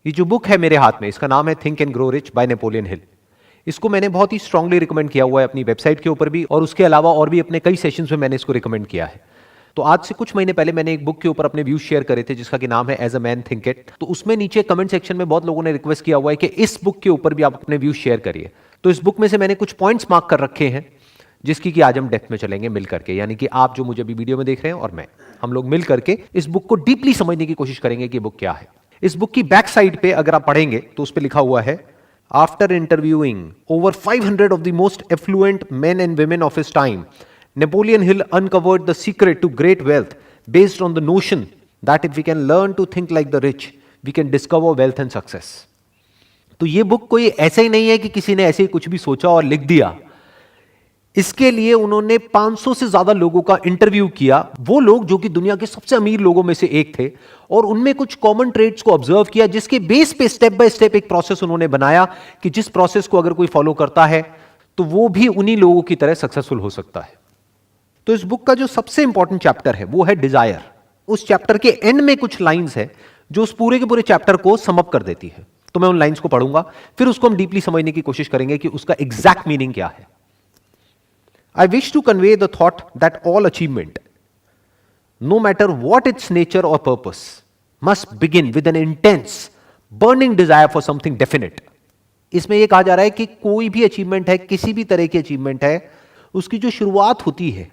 ये जो बुक है मेरे हाथ में, इसका नाम है think and grow rich by Napoleon Hill. इसको मैंने बहुत ही स्ट्रांगली रिकमेंड किया हुआ है अपनी वेबसाइट के ऊपर भी, और उसके अलावा और भी अपने कई सेशंस में मैंने इसको रिकमेंड किया है। तो आज से कुछ महीने पहले मैंने एक बुक के ऊपर अपने व्यूज शेयर करे थे जिसका कि नाम है as a man thinketh. तो उसमें नीचे कमेंट सेक्शन में बहुत लोगों ने रिक्वेस्ट किया हुआ है कि इस बुक के ऊपर भी आप अपने व्यूज शेयर करिए। तो इस बुक में से मैंने कुछ पॉइंट्स मार्क कर रखे हैं जिसकी कि आज हम डेप्थ में चलेंगे मिल करके, यानी कि आप जो मुझे अभी वीडियो में देख रहे हैं और मैं, हम लोग मिल करके इस बुक को डीपली समझने की कोशिश करेंगे कि बुक क्या है। इस बुक की बैक साइड पे अगर आप पढ़ेंगे तो उस पे लिखा हुआ है, after interviewing over 500 of the most affluent men and women of his time, Napoleon Hill uncovered the secret to great wealth based on the notion that if we can learn to think like the rich we can discover wealth and success. तो ये book कोई ऐसा ही नहीं है कि किसी ने ऐसे ही कुछ भी सोचा और लिख दिया। इसके लिए उन्होंने 500 से ज्यादा लोगों का इंटरव्यू किया, वो लोग जो कि दुनिया के सबसे अमीर लोगों में से एक थे, और उनमें कुछ कॉमन ट्रेड्स को ऑब्जर्व किया जिसके बेस पे स्टेप बाय स्टेप एक प्रोसेस उन्होंने बनाया कि जिस प्रोसेस को अगर कोई फॉलो करता है तो वो भी उन्हीं लोगों की तरह सक्सेसफुल हो सकता है। तो इस बुक का जो सबसे इंपॉर्टेंट चैप्टर है वो है डिजायर। उस चैप्टर के एंड में कुछ लाइंस है जो उस पूरे के पूरे चैप्टर को सम अप कर देती है। तो मैं उन लाइंस को पढ़ूंगा, फिर उसको हम डीपली समझने की कोशिश करेंगे कि उसका एग्जैक्ट मीनिंग क्या है। I wish to convey the thought that all achievement, no matter what its nature or purpose, must begin with an intense, burning desire for something definite. इसमें यह कहा जा रहा है कि कोई भी अचीवमेंट है, किसी भी तरह की अचीवमेंट है, उसकी जो शुरुआत होती है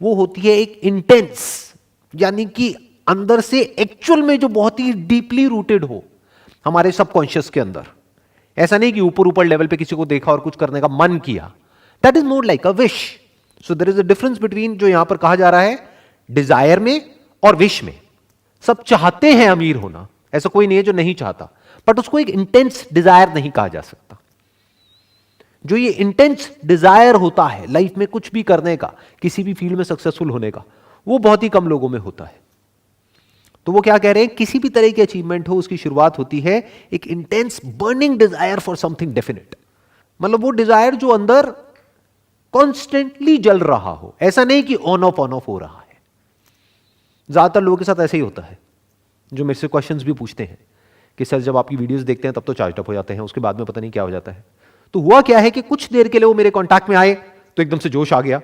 वो होती है एक इंटेंस, यानी कि अंदर से एक्चुअल में जो बहुत ही डीपली रूटेड हो हमारे सबकॉन्शियस के अंदर। ऐसा नहीं कि ऊपर ऊपर लेवल पे किसी को देखा और कुछ करने का मन किया। That is more like a wish. So there is a difference between जो यहां पर कहा जा रहा है डिजायर में और विश में। सब चाहते हैं अमीर होना, ऐसा कोई नहीं है जो नहीं चाहता, बट उसको एक इंटेंस डिजायर नहीं कहा जा सकता। जो ये इंटेंस डिजायर होता है लाइफ में कुछ भी करने का, किसी भी फील्ड में सक्सेसफुल होने का, वो बहुत ही कम लोगों में होता है। तो वो क्या कह रहे हैं, किसी भी तरह की अचीवमेंट हो उसकी शुरुआत होती है एक intense burning desire for something definite. मतलब वो डिजायर जो अंदर कॉन्स्टेंटली जल रहा हो, ऐसा नहीं कि ऑन ऑफ हो रहा है। ज्यादातर लोगों के साथ ऐसे ही होता है जो मेरे से क्वेश्चंस भी पूछते हैं कि सर जब आपकी वीडियोस देखते हैं तब तो चार्ज अप हो जाते हैं, उसके बाद में पता नहीं क्या हो जाता है। तो हुआ क्या है कि कुछ देर के लिए वो मेरे कॉन्टैक्ट में आए तो एकदम से जोश आ गया,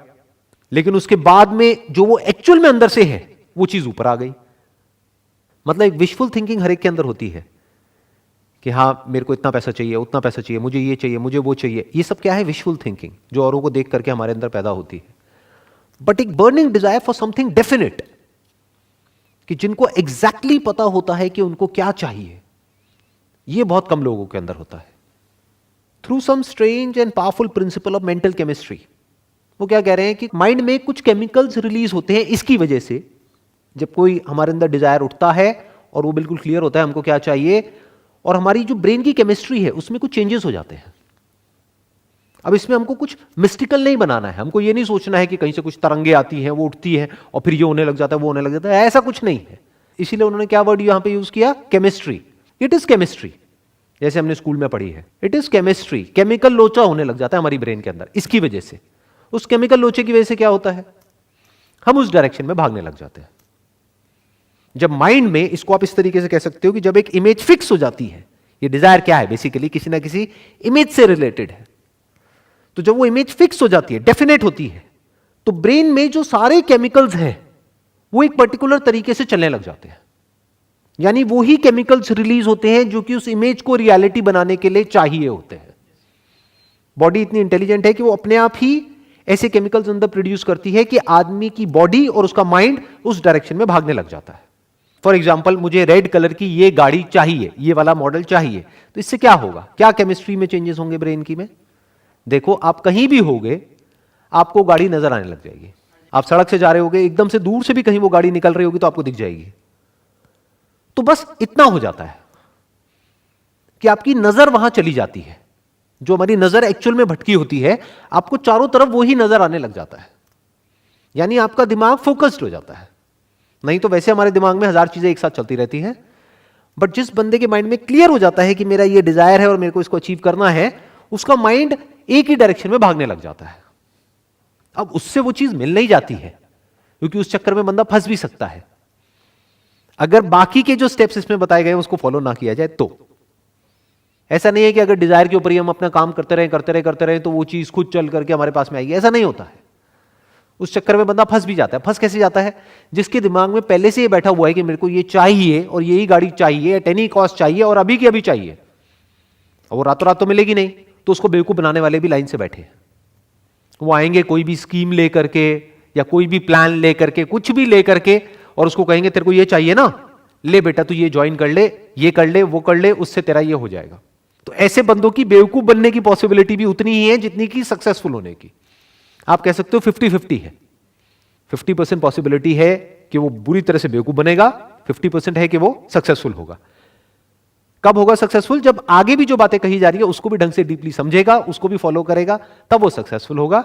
लेकिन उसके बाद में जो वो एक्चुअल में अंदर से है वो चीज ऊपर आ गई। मतलब एक विशफुल थिंकिंग हर एक के अंदर होती है कि हाँ मेरे को इतना पैसा चाहिए, उतना पैसा चाहिए, मुझे ये चाहिए, मुझे वो चाहिए। ये सब क्या है, विशफुल थिंकिंग जो औरों को देख करके हमारे अंदर पैदा होती है। बट एक burning desire for something definite, कि जिनको एग्जैक्टली पता होता है कि उनको क्या चाहिए, ये बहुत कम लोगों के अंदर होता है। Through some strange and powerful principle of mental chemistry, वो क्या कह रहे हैं कि माइंड में कुछ केमिकल्स रिलीज होते हैं इसकी वजह से। जब कोई हमारे अंदर डिजायर उठता है और वो बिल्कुल क्लियर होता है हमको क्या चाहिए, और हमारी जो ब्रेन की केमिस्ट्री है उसमें कुछ चेंजेस हो जाते हैं। अब इसमें हमको कुछ मिस्टिकल नहीं बनाना है, हमको ये नहीं सोचना है कि कहीं से कुछ तरंगे आती हैं, वो उठती है और फिर ये होने लग जाता है, वो होने लग जाता है, ऐसा कुछ नहीं है। इसीलिए उन्होंने क्या वर्ड यहां पे यूज किया, केमिस्ट्री। इट इज केमिस्ट्री, जैसे हमने स्कूल में पढ़ी है, इट इज केमिस्ट्री। केमिकल लोचा होने लग जाता है हमारी ब्रेन के अंदर, इसकी वजह से। उस केमिकल लोचे की वजह से क्या होता है, हम उस डायरेक्शन में भागने लग जाते हैं। जब माइंड में, इसको आप इस तरीके से कह सकते हो कि जब एक इमेज फिक्स हो जाती है, ये डिजायर क्या है बेसिकली, किसी ना किसी इमेज से रिलेटेड है। तो जब वो इमेज फिक्स हो जाती है, डेफिनेट होती है, तो ब्रेन में जो सारे केमिकल्स हैं वो एक पर्टिकुलर तरीके से चलने लग जाते हैं। यानी वो ही केमिकल्स रिलीज होते हैं जो कि उस इमेज को रियलिटी बनाने के लिए चाहिए होते हैं। बॉडी इतनी इंटेलिजेंट है कि वो अपने आप ही ऐसे केमिकल्स अंदर प्रोड्यूस करती है कि आदमी की बॉडी और उसका माइंड उस डायरेक्शन में भागने लग जाता है। फॉर एग्जाम्पल, मुझे रेड कलर की ये गाड़ी चाहिए, ये वाला मॉडल चाहिए, तो इससे क्या होगा, क्या केमिस्ट्री में चेंजेस होंगे ब्रेन की में। देखो आप कहीं भी होगे आपको गाड़ी नजर आने लग जाएगी। आप सड़क से जा रहे होगे, एकदम से दूर से भी कहीं वो गाड़ी निकल रही होगी तो आपको दिख जाएगी। तो बस इतना हो जाता है कि आपकी नजर वहां चली जाती है। जो हमारी नजर एक्चुअल में भटकी होती है, आपको चारों तरफ वही नजर आने लग जाता है। यानी आपका दिमाग फोकस्ड हो जाता है। नहीं तो वैसे हमारे दिमाग में हजार चीजें एक साथ चलती रहती हैं, बट जिस बंदे के माइंड में क्लियर हो जाता है कि मेरा ये डिजायर है और मेरे को इसको अचीव करना है, उसका माइंड एक ही डायरेक्शन में भागने लग जाता है। अब उससे वो चीज मिल नहीं जाती है, क्योंकि उस चक्कर में बंदा फंस भी सकता है अगर बाकी के जो स्टेप्स इसमें बताए गए उसको फॉलो ना किया जाए तो। ऐसा नहीं है कि अगर डिजायर के ऊपर ही हम अपना काम करते रहे तो वो चीज खुद चल करके हमारे पास में आएगी, ऐसा नहीं होता है। उस चक्कर में बंदा फंस भी जाता है। फंस कैसे जाता है? जिसके दिमाग में पहले से ये बैठा हुआ है कि मेरे को ये चाहिए और यही गाड़ी चाहिए, एट एनी कॉस्ट चाहिए और अभी की अभी चाहिए, और वो रातों रात तो मिलेगी नहीं, तो उसको बेवकूफ बनाने वाले भी लाइन से बैठे हैं। वो आएंगे कोई भी स्कीम लेकर के या कोई भी प्लान लेकर के, कुछ भी लेकर के, और उसको कहेंगे तेरे को ये चाहिए ना, ले बेटा तू ये ज्वाइन कर ले, ये कर ले, वो कर ले, उससे तेरा ये हो जाएगा। तो ऐसे बंदों की बेवकूफ बनने की पॉसिबिलिटी भी उतनी ही है जितनी की सक्सेसफुल होने की। आप कह सकते हो 50-50 है। 50% पॉसिबिलिटी है कि वो बुरी तरह से बेवकूफ बनेगा, 50% है कि वो सक्सेसफुल होगा। कब होगा सक्सेसफुल? जब आगे भी जो बातें कही जा रही है उसको भी ढंग से डीपली समझेगा, उसको भी फॉलो करेगा, तब वो सक्सेसफुल होगा।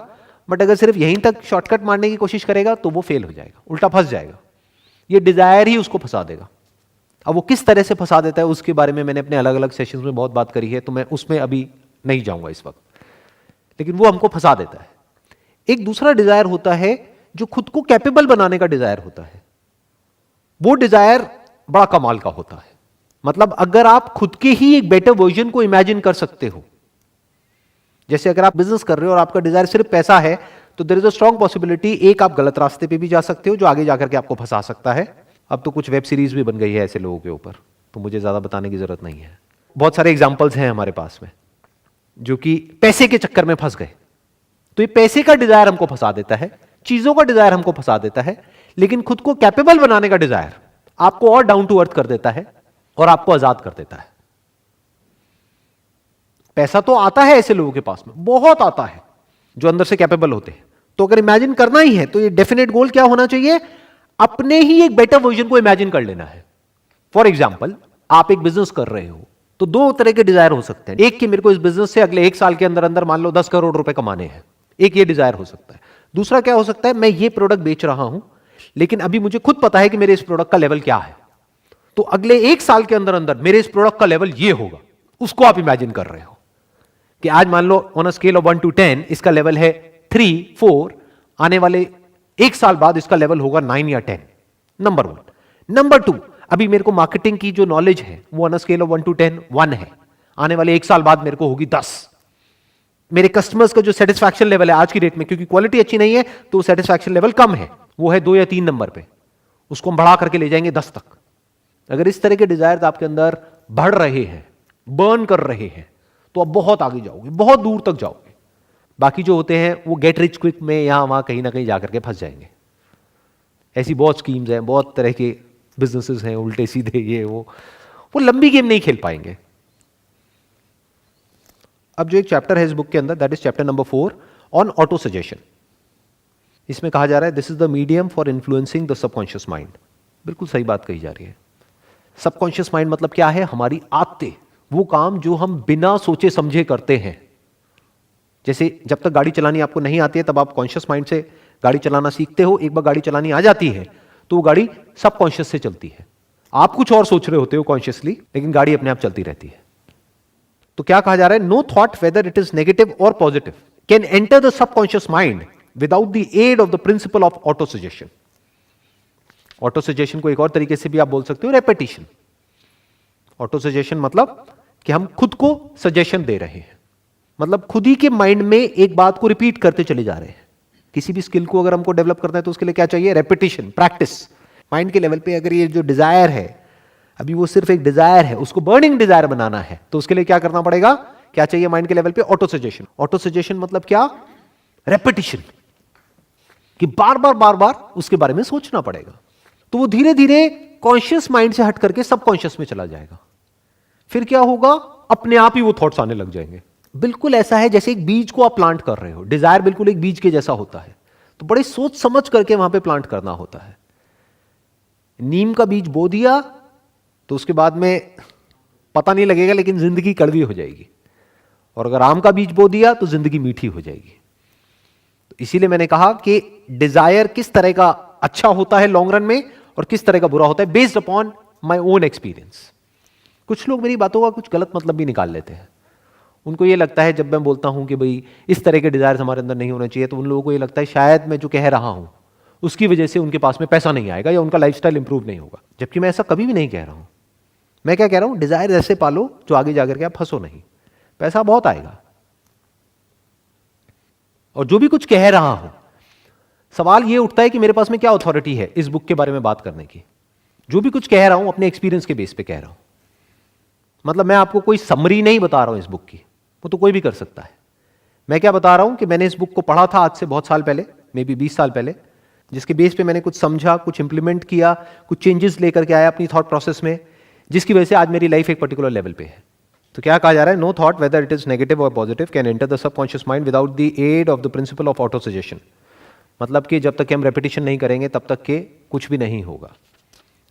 बट अगर सिर्फ यहीं तक शॉर्टकट मारने की कोशिश करेगा तो वो फेल हो जाएगा, उल्टा फंस जाएगा। ये डिजायर ही उसको फंसा देगा। अब वो किस तरह से फंसा देता है उसके बारे में मैंने अपने अलग अलग सेशंस में बहुत बात करी है, तो मैं उसमें अभी नहीं जाऊंगा इस वक्त, लेकिन वो हमको फंसा देता है। एक दूसरा डिजायर होता है जो खुद को कैपेबल बनाने का डिजायर होता है। वो डिजायर बड़ा कमाल का होता है। मतलब अगर आप खुद के ही एक बेटर वर्जन को इमेजिन कर सकते हो, जैसे अगर आप बिजनेस कर रहे हो और आपका डिजायर सिर्फ पैसा है, तो there is a strong possibility एक आप गलत रास्ते पे भी जा सकते हो जो आगे जाकर के आपको फंसा सकता है। अब तो कुछ वेब सीरीज भी बन गई है ऐसे लोगों के ऊपर, तो मुझे ज्यादा बताने की जरूरत नहीं है। बहुत सारे एग्जाम्पल्स हैं हमारे पास में जो कि पैसे के चक्कर में फंस गए। तो ये पैसे का डिजायर हमको फंसा देता है, चीजों का डिजायर हमको फंसा देता है, लेकिन खुद को कैपेबल बनाने का डिजायर आपको और डाउन टू अर्थ कर देता है और आपको आजाद कर देता है। पैसा तो आता है ऐसे लोगों के पास में, बहुत आता है, जो अंदर से कैपेबल होते हैं। तो अगर इमेजिन करना ही है तो ये डेफिनेट गोल क्या होना चाहिए? अपने ही एक बेटर वर्जन को इमेजिन कर लेना है। फॉर एग्जाम्पल, आप एक बिजनेस कर रहे हो तो दो तरह के डिजायर हो सकते हैं। एक कि मेरे को इस बिजनेस से अगले 1 साल के अंदर अंदर मान लो 10 करोड़ रुपए कमाने हैं, एक ये डिजायर हो सकता है। दूसरा क्या हो सकता है? मैं ये प्रोडक्ट बेच रहा हूं लेकिन अभी मुझे खुद पता है कि मेरे इस प्रोडक्ट का लेवल क्या है, तो अगले 1 साल के अंदर अंदर मेरे इस प्रोडक्ट का लेवल ये होगा। उसको आप इमेजिन कर रहे हो कि आज मान लो on a scale of 1 to 10 इसका लेवल है 3, 4, आने वाले 1 साल बाद इसका लेवल होगा 9 या 10। नंबर 1। नंबर 2, अभी मेरे को मार्केटिंग की जो नॉलेज है वो on a scale of 1 to 10 1 है, आने वाले 1 साल बाद मेरे को होगी 10। मेरे कस्टमर्स का जो सेटिस्फैक्शन लेवल है आज की डेट में, क्योंकि क्वालिटी अच्छी नहीं है तो सेटिस्फैक्शन लेवल कम है, वो है 2 या 3 नंबर पे, उसको हम बढ़ा करके ले जाएंगे 10 तक। अगर इस तरह के डिजायर आपके अंदर बढ़ रहे हैं, बर्न कर रहे हैं, तो आप बहुत आगे जाओगे, बहुत दूर तक जाओगे। बाकी जो होते हैं वो गेट रिच क्विक में यहां वहां कहीं ना कहीं जाकर के फंस जाएंगे। ऐसी बहुत स्कीम्स हैं, बहुत तरह के बिजनेसेस हैं, उल्टे सीधे ये वो लंबी गेम नहीं खेल पाएंगे। अब जो एक चैप्टर है इस बुक के अंदर, that is chapter number 4 on auto suggestion. इसमें कहा जा रहा है this is the medium for influencing the subconscious mind. बिल्कुल सही बात कही जा रही है। सबकॉन्शियस माइंड मतलब क्या है? हमारी आदतें, वो काम जो हम बिना सोचे समझे करते हैं। जैसे जब तक गाड़ी चलानी आपको नहीं आती है तब आप कॉन्शियस माइंड से गाड़ी चलाना सीखते हो, एक बार गाड़ी चलानी आ जाती है तो वो गाड़ी सबकॉन्शियस से चलती है। आप कुछ और सोच रहे होते हो कॉन्शियसली, लेकिन गाड़ी अपने आप चलती रहती है। तो क्या कहा जा रहा है? No thought whether it is negative और positive can enter the subconscious mind without the aid of the principle of auto suggestion. Auto suggestion को एक और तरीके से भी आप बोल सकते हो रेपिटेशन। ऑटो सजेशन मतलब कि हम खुद को सजेशन दे रहे हैं, मतलब खुद ही के माइंड में एक बात को रिपीट करते चले जा रहे हैं। किसी भी स्किल को अगर हमको डेवलप करना है तो उसके लिए क्या चाहिए? Repetition, practice. माइंड के लेवल पे अगर ये जो डिजायर है, अभी वो सिर्फ एक डिजायर है, उसको बर्निंग डिजायर बनाना है, तो उसके लिए क्या करना पड़ेगा? क्या चाहिए माइंड के लेवल पे? Auto suggestion. ऑटो सजेशन मतलब क्या? रेपिटेशन, कि बार बार उसके बारे में सोचना पड़ेगा। तो वो धीरे धीरे कॉन्शियस माइंड से हट करके सबकॉन्शियस में चला जाएगा। फिर क्या होगा? अपने आप ही वो थॉट्स आने लग जाएंगे। बिल्कुल ऐसा है जैसे एक बीज को आप प्लांट कर रहे हो। डिजायर बिल्कुल एक बीज के जैसा होता है, तो बड़े सोच समझ करके वहां पे प्लांट करना होता है। नीम का बीज बो दिया तो उसके बाद में पता नहीं लगेगा, लेकिन जिंदगी कड़वी हो जाएगी। और अगर आम का बीज बो दिया तो जिंदगी मीठी हो जाएगी। तो इसीलिए मैंने कहा कि डिजायर किस तरह का अच्छा होता है लॉन्ग रन में और किस तरह का बुरा होता है, based upon my own experience. कुछ लोग मेरी बातों का कुछ गलत मतलब भी निकाल लेते हैं। उनको ये लगता है जब मैं बोलता हूं कि भाई इस तरह के डिजायर हमारे अंदर नहीं होने चाहिए, तो उन लोगों को ये लगता है शायद मैं जो कह रहा हूं उसकी वजह से उनके पास में पैसा नहीं आएगा या उनका लाइफस्टाइल इंप्रूव नहीं होगा, जबकि मैं ऐसा कभी भी नहीं कह रहा हूं। मैं क्या कह रहा हूं, डिजायर ऐसे पालो जो आगे जाकर के आप फंसो नहीं, पैसा बहुत आएगा। और जो भी कुछ कह रहा हूं, सवाल यह उठता है कि मेरे पास में क्या अथॉरिटी है इस बुक के बारे में बात करने की। जो भी कुछ कह रहा हूं अपने एक्सपीरियंस के बेस पे कह रहा हूं। मतलब मैं आपको कोई समरी नहीं बता रहा हूं इस बुक की, वो तो कोई भी कर सकता है। मैं क्या बता रहा हूं कि मैंने इस बुक को पढ़ा था आज से बहुत साल पहले, मे बी 20 साल पहले, जिसके बेस पे मैंने कुछ समझा, कुछ इंप्लीमेंट किया, कुछ चेंजेस लेकर के आया अपनी थॉट प्रोसेस में, जिसकी वजह से आज मेरी लाइफ एक पर्टिकुलर लेवल पे है। तो क्या कहा जा रहा है, no thought whether it is negative और positive can enter the subconscious mind without the aid of the principle of auto suggestion. मतलब कि जब तक कि हम रेपिटेशन नहीं करेंगे तब तक के कुछ भी नहीं होगा।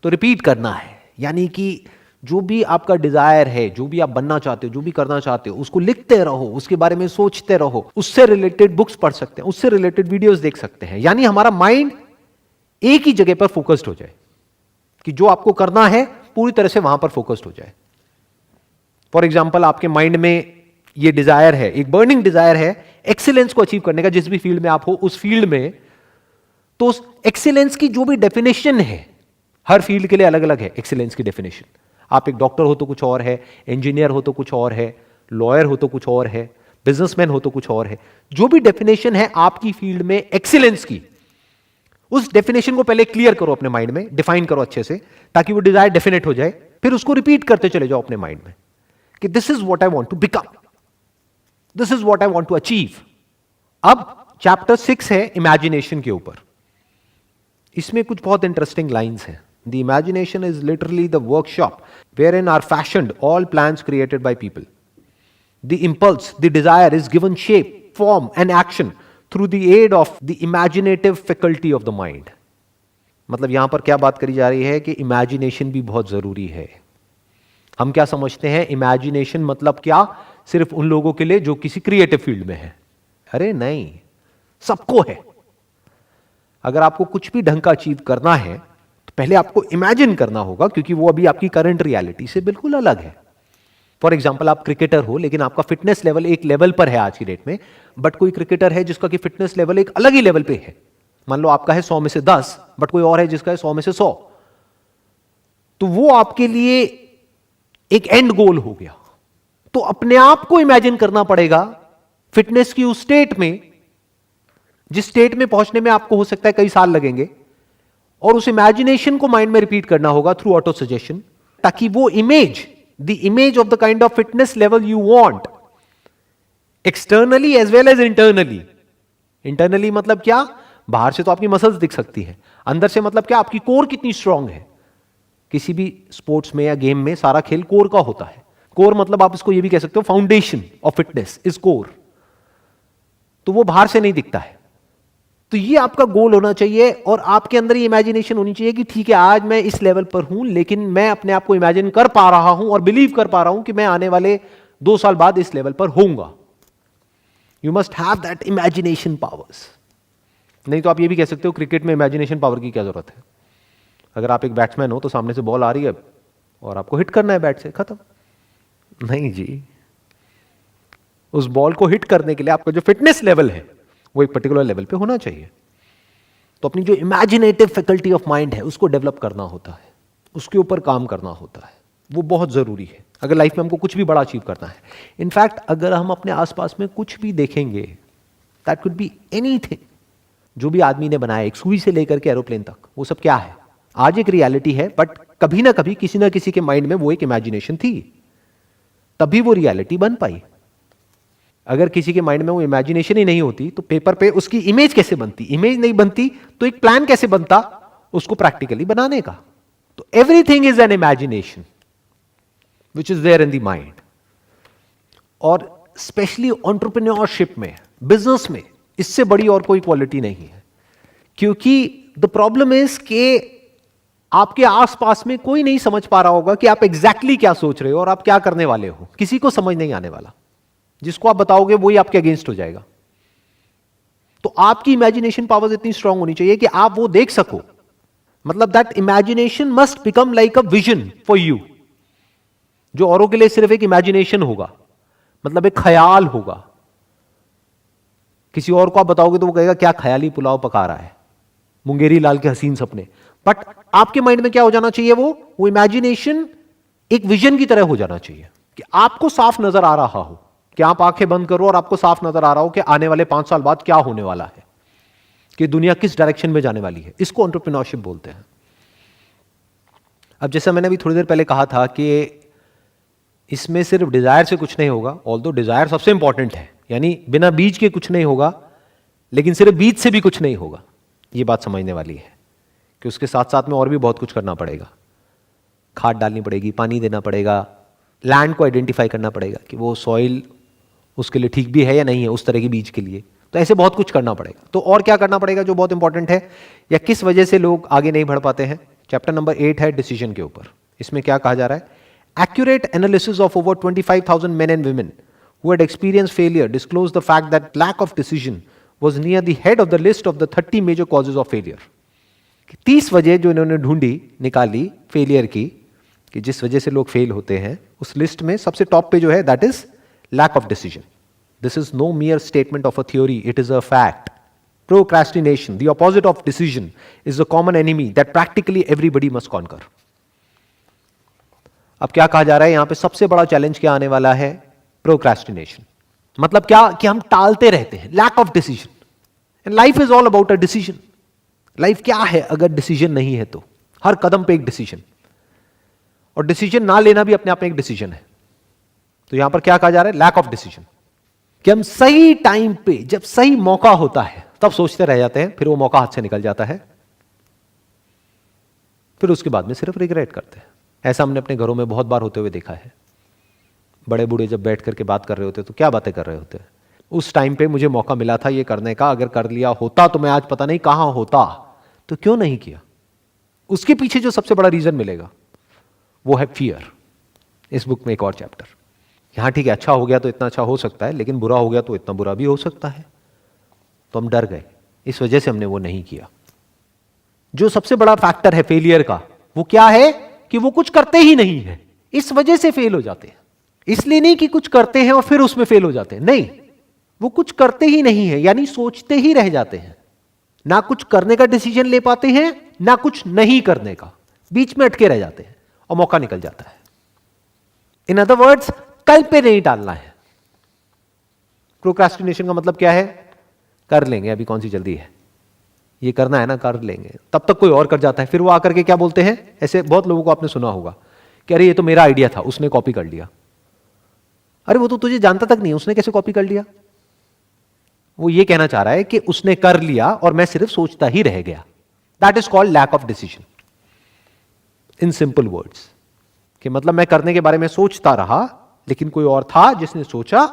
तो रिपीट करना है, यानी कि जो भी आपका डिजायर है, जो भी आप बनना चाहते हो, जो भी करना चाहते हो, उसको लिखते रहो, उसके बारे में सोचते रहो, उससे रिलेटेड बुक्स पढ़ सकते हैं, उससे रिलेटेड वीडियोस देख सकते हैं। यानी हमारा माइंड एक ही जगह पर फोकस्ड हो जाए कि जो आपको करना है पूरी तरह से वहां पर फोकस्ड हो जाए। फॉर एग्जाम्पल, आपके माइंड में ये डिजायर है, एक बर्निंग डिजायर है एक्सीलेंस को अचीव करने का, जिस भी फील्ड में आप हो उस फील्ड में, तो उस एक्सीलेंस की जो भी डेफिनेशन है, हर फील्ड के लिए अलग अलग है एक्सीलेंस की डेफिनेशन। आप एक डॉक्टर हो तो कुछ और है, इंजीनियर हो तो कुछ और है, लॉयर हो तो कुछ और है, बिजनेसमैन हो तो कुछ और है। जो भी डेफिनेशन है आपकी फील्ड में एक्सीलेंस की, उस डेफिनेशन को पहले क्लियर करो अपने माइंड में, डिफाइन करो अच्छे से, ताकि वो डिजायर डेफिनेट हो जाए। फिर उसको रिपीट करते चले जाओ अपने माइंड में कि this is what I want to become, this is what I want to achieve. अब चैप्टर 6 है इमेजिनेशन के ऊपर। इसमें कुछ बहुत इंटरेस्टिंग लाइंस हैं। The imagination is literally the workshop wherein are fashioned all plans created by people. The impulse, the desire is given shape, form and action through the aid of the imaginative faculty of the mind. मतलब यहां पर क्या बात करी जा रही है कि इमेजिनेशन भी बहुत जरूरी है। हम क्या समझते हैं इमेजिनेशन मतलब क्या, सिर्फ उन लोगों के लिए जो किसी क्रिएटिव फील्ड में है। अरे नहीं, सबको है। अगर आपको कुछ भी ढंग का अचीव करना है तो पहले आपको इमेजिन करना होगा, क्योंकि वो अभी आपकी करंट रियलिटी से बिल्कुल अलग है। फॉर एग्जाम्पल, आप क्रिकेटर हो लेकिन आपका फिटनेस लेवल एक लेवल पर है आज की डेट में, बट कोई क्रिकेटर है जिसका कि फिटनेस लेवल एक अलग ही लेवल पे है। मान लो आपका है 100 में से 10, बट कोई और है जिसका है 100 में से 100। तो वो आपके लिए एक एंड गोल हो गया। तो अपने आप को इमेजिन करना पड़ेगा फिटनेस की उस स्टेट में, जिस स्टेट में पहुंचने में आपको हो सकता है कई साल लगेंगे, और उस इमेजिनेशन को माइंड में रिपीट करना होगा थ्रू ऑटो सजेशन, ताकि वो image, the image of the kind of fitness level you want, externally as well as internally. Internally मतलब क्या, बाहर से तो आपकी मसल्स दिख सकती है, अंदर से मतलब क्या, आपकी कोर कितनी स्ट्रांग है। किसी भी स्पोर्ट्स में या गेम में सारा खेल कोर का होता है। कोर मतलब आप इसको ये भी कह सकते हो foundation of fitness is core. तो वो बाहर से नहीं दिखता है। तो ये आपका गोल होना चाहिए, और आपके अंदर ये इमेजिनेशन होनी चाहिए कि ठीक है, आज मैं इस लेवल पर हूं, लेकिन मैं अपने आप को इमेजिन कर पा रहा हूं और बिलीव कर पा रहा हूं कि मैं आने वाले 2 साल बाद इस लेवल पर होऊंगा। You must have that imagination powers. नहीं तो आप ये भी कह सकते हो क्रिकेट में इमेजिनेशन पावर की क्या जरूरत है। अगर आप एक बैट्समैन हो तो सामने से बॉल आ रही है और आपको हिट करना है बैट से, खत्म। नहीं जी, उस बॉल को हिट करने के लिए आपका जो फिटनेस लेवल है वो एक पर्टिकुलर लेवल पे होना चाहिए। तो अपनी जो इमेजिनेटिव फैकल्टी ऑफ माइंड है उसको डेवलप करना होता है, उसके ऊपर काम करना होता है। वो बहुत जरूरी है अगर लाइफ में हमको कुछ भी बड़ा अचीव करना है। इनफैक्ट अगर हम अपने आसपास में कुछ भी देखेंगे, दैट कुड बी एनीथिंग, जो भी आदमी ने बनाया, एक सुई से लेकर के एरोप्लेन तक, वो सब क्या है, आज एक रियलिटी है, बट कभी ना कभी किसी ना किसी के माइंड में वो एक इमेजिनेशन थी, तभी वो रियलिटी बन पाई। अगर किसी के माइंड में वो इमेजिनेशन ही नहीं होती तो पेपर पे उसकी इमेज कैसे बनती, इमेज नहीं बनती तो एक प्लान कैसे बनता उसको प्रैक्टिकली बनाने का। तो everything is an imagination which is there in the mind. और स्पेशली एंटरप्रेन्योरशिप में, बिजनेस में, इससे बड़ी और कोई क्वालिटी नहीं है। क्योंकि द प्रॉब्लम इज कि आपके आसपास में कोई नहीं समझ पा रहा होगा कि आप एग्जैक्टली क्या सोच रहे हो और आप क्या करने वाले हो। किसी को समझ नहीं आने वाला। जिसको आप बताओगे वही आपके अगेंस्ट हो जाएगा। तो आपकी इमेजिनेशन पावर्स इतनी स्ट्रांग होनी चाहिए कि आप वो देख सको। मतलब that imagination must become like a vision for you, जो औरों के लिए सिर्फ एक इमेजिनेशन होगा, मतलब एक ख्याल होगा। किसी और को आप बताओगे तो वो कहेगा क्या ख्याली पुलाव पका रहा है, मुंगेरी लाल के हसीन सपने। बट आपके माइंड में क्या हो जाना चाहिए, वो इमेजिनेशन एक विजन की तरह हो जाना चाहिए कि आपको साफ नजर आ रहा हो कि आप आंखें बंद करो और आपको साफ नजर आ रहा हो कि आने वाले 5 साल बाद क्या होने वाला है, कि दुनिया किस डायरेक्शन में जाने वाली है। इसको एंटरप्रेन्योरशिप बोलते हैं। अब जैसा मैंने अभी थोड़ी देर पहले कहा था कि इसमें सिर्फ डिजायर से कुछ नहीं होगा, ऑल्दो डिजायर सबसे इंपॉर्टेंट है, यानी बिना बीज के कुछ नहीं होगा, लेकिन सिर्फ बीज से भी कुछ नहीं होगा। ये बात समझने वाली है कि उसके साथ साथ में और भी बहुत कुछ करना पड़ेगा। खाद डालनी पड़ेगी, पानी देना पड़ेगा, लैंड को आइडेंटिफाई करना पड़ेगा कि वो सॉइल उसके लिए ठीक भी है या नहीं है उस तरह के बीज के लिए। तो ऐसे बहुत कुछ करना पड़ेगा। तो और क्या करना पड़ेगा जो बहुत इंपॉर्टेंट है, या किस वजह से लोग आगे नहीं बढ़ पाते हैं। चैप्टर नंबर 8 है डिसीजन के ऊपर। इसमें क्या कहा जा रहा है, accurate analysis of over 25,000 main and women who had experienced failure disclosed the fact that lack of decision was near the head of the list of the 30 major causes of failure. 30 वजह जो इन्होंने ढूंढी, निकाली failure की, कि जिस वजह से लोग फेल होते हैं, उस लिस्ट में सबसे टॉप पे जो है that is lack of decision. This is no mere statement of a theory, it is a fact. Procrastination, the opposite of decision, is a common enemy that practically everybody must conquer. अब क्या कहा जा रहा है यहां पे, सबसे बड़ा चैलेंज क्या आने वाला है, प्रोक्रेस्टिनेशन. मतलब क्या कि हम टालते रहते हैं, lack of decision. And life is all about a decision. Life क्या है अगर डिसीजन नहीं है तो, हर कदम पे एक डिसीजन, और डिसीजन ना लेना भी अपने आप में एक डिसीजन है. तो यहां पर क्या कहा जा रहा है, लैक ऑफ डिसीजन. कि हम सही टाइम पे, जब सही मौका होता है तब सोचते रह जाते हैं, फिर वो मौका हाथ से निकल जाता है, फिर उसके बाद में सिर्फ रिग्रेट करते हैं. ऐसा हमने अपने घरों में बहुत बार होते हुए देखा है. बड़े बूढ़े जब बैठ करके बात कर रहे होते तो क्या बातें कर रहे होते हैं, उस टाइम पे मुझे मौका मिला था ये करने का, अगर कर लिया होता तो मैं आज पता नहीं कहां होता, तो क्यों नहीं किया. उसके पीछे जो सबसे बड़ा रीजन मिलेगा वो है फियर. इस बुक में एक और चैप्टर, यहां ठीक है अच्छा हो गया तो इतना अच्छा हो सकता है, लेकिन बुरा हो गया तो इतना बुरा भी हो सकता है. तो हम डर गए, इस वजह से हमने वो नहीं किया. जो सबसे बड़ा फैक्टर है फेलियर का, वो क्या है कि वो कुछ करते ही नहीं है, इस वजह से फेल हो जाते हैं. इसलिए नहीं कि कुछ करते हैं और फिर उसमें फेल हो जाते हैं, नहीं, वो कुछ करते ही नहीं है, यानी सोचते ही रह जाते हैं. ना कुछ करने का डिसीजन ले पाते हैं, ना कुछ नहीं करने का, बीच में अटके रह जाते हैं और मौका निकल जाता है. इन अदर वर्ड्स, कल पे नहीं टालना है. प्रोक्रेस्टिनेशन का मतलब क्या है, कर लेंगे, अभी कौन सी जल्दी है, ये करना है ना, कर लेंगे. तब तक कोई और कर जाता है, फिर वो आकर के क्या बोलते हैं, ऐसे बहुत लोगों को आपने सुना होगा कि अरे ये तो मेरा आइडिया था, उसने कॉपी कर लिया. अरे वो तो तुझे जानता तक नहीं, उसने कैसे कॉपी कर लिया. वो ये कहना चाह रहा है कि उसने कर लिया और मैं सिर्फ सोचता ही रह गया. That is called lack of decision. In simple words, कि मतलब मैं करने के बारे में सोचता रहा, लेकिन कोई और था जिसने सोचा,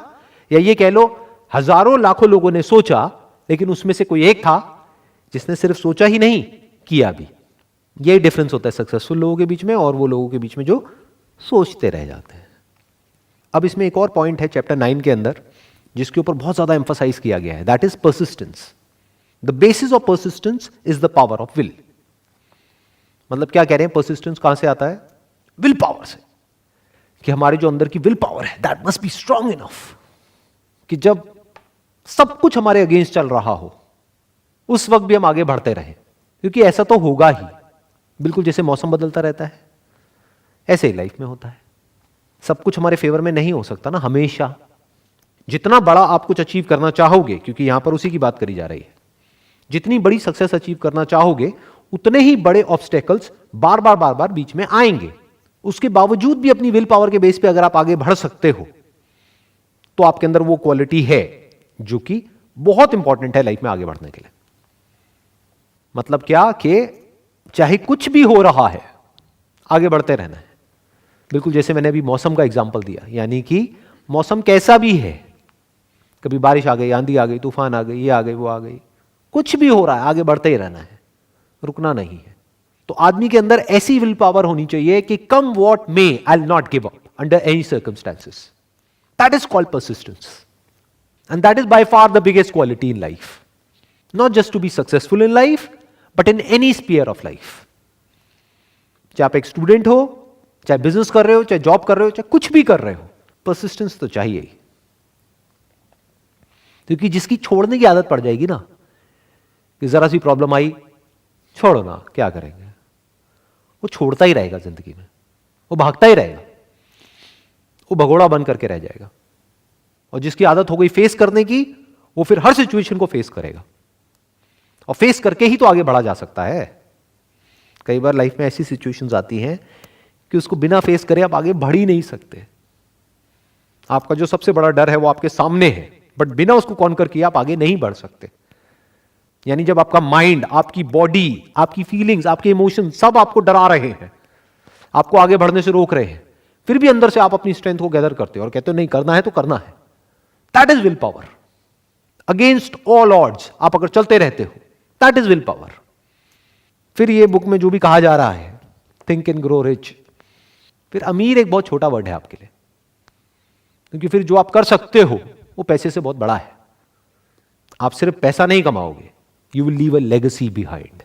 या ये कह लो हजारों लाखों लोगों ने सोचा, लेकिन उसमें से कोई एक था जिसने सिर्फ सोचा ही नहीं, किया भी. यही डिफरेंस होता है सक्सेसफुल लोगों के बीच में और वो लोगों के बीच में जो सोचते रह जाते हैं. अब इसमें एक और पॉइंट है चैप्टर 9 के अंदर जिसके ऊपर बहुत ज्यादा एम्फसाइज किया गया है, that is persistence. The basis of persistence is the power of will. मतलब क्या कह रहे हैं, परसिस्टेंस कहां से आता है, विल पावर से. कि हमारे जो अंदर की विल पावर है that must be strong enough, कि जब सब कुछ हमारे अगेंस्ट चल रहा हो उस वक्त भी हम आगे बढ़ते रहें, क्योंकि ऐसा तो होगा ही. बिल्कुल जैसे मौसम बदलता रहता है, ऐसे ही लाइफ में होता है. सब कुछ हमारे फेवर में नहीं हो सकता ना हमेशा. जितना बड़ा आप कुछ अचीव करना चाहोगे, क्योंकि यहां पर उसी की बात करी जा रही है, जितनी बड़ी सक्सेस अचीव करना चाहोगे उतने ही बड़े ऑब्स्टेकल्स बार बार बीच में आएंगे. उसके बावजूद भी अपनी विल पावर के बेस पे अगर आप आगे बढ़ सकते हो तो आपके अंदर वो क्वालिटी है जो कि बहुत इंपॉर्टेंट है लाइफ में आगे बढ़ने के लिए. मतलब क्या कि चाहे कुछ भी हो रहा है आगे बढ़ते रहना है. बिल्कुल जैसे मैंने अभी मौसम का एग्जांपल दिया, यानी कि मौसम कैसा भी है, कभी बारिश आ गई, आंधी आ गई, तूफान आ गई, ये आ गई, वो आ गई, कुछ भी हो रहा है आगे बढ़ते ही रहना है, रुकना नहीं है. तो आदमी के अंदर ऐसी विल पावर होनी चाहिए कि come what may I will not give up under any circumstances. That is called persistence, and that is by far the biggest quality in life. Not just to be successful in life but in any sphere of life. चाहे आप एक student हो, चाहे business कर रहे हो, चाहे job कर रहे हो, चाहे कुछ भी कर रहे हो, परसिस्टेंस तो चाहिए ही. क्योंकि जिसकी छोड़ने की आदत पड़ जाएगी ना, कि जरा सी प्रॉब्लम आई, छोड़ो ना, क्या करेंगे, वो छोड़ता ही रहेगा जिंदगी में, वो भागता ही रहेगा. वो भगोड़ा बन करके रह जाएगा। और जिसकी आदत हो गई फेस करने की, वो फिर हर सिचुएशन को फेस करेगा, और फेस करके ही तो आगे बढ़ा जा सकता है। कई बार लाइफ में ऐसी सिचुएशंस आती हैं कि उसको बिना फेस करे आप आगे बढ़ ही नहीं सकते। आपका जो सबसे बड़ा डर है वो आपके सामने है, बट बिना उसको कॉन्कर किए आप आगे नहीं बढ़ सकते। यानी जब आपका माइंड, आपकी बॉडी, आपकी फीलिंग्स, आपके इमोशन सब आपको डरा रहे हैं, आपको आगे बढ़ने से रोक रहे हैं, फिर भी अंदर से आप अपनी स्ट्रेंथ को गैदर करते हो और कहते हो नहीं, करना है तो करना है। That is will power. Against all odds आप अगर चलते रहते हो, दैट इज विल पावर। फिर ये बुक में जो भी कहा जा रहा है, थिंक एंड ग्रो रिच, फिर अमीर एक बहुत छोटा वर्ड है आपके लिए, क्योंकि फिर जो आप कर सकते हो वो पैसे से बहुत बड़ा है। आप सिर्फ पैसा नहीं कमाओगे, you will leave a legacy behind.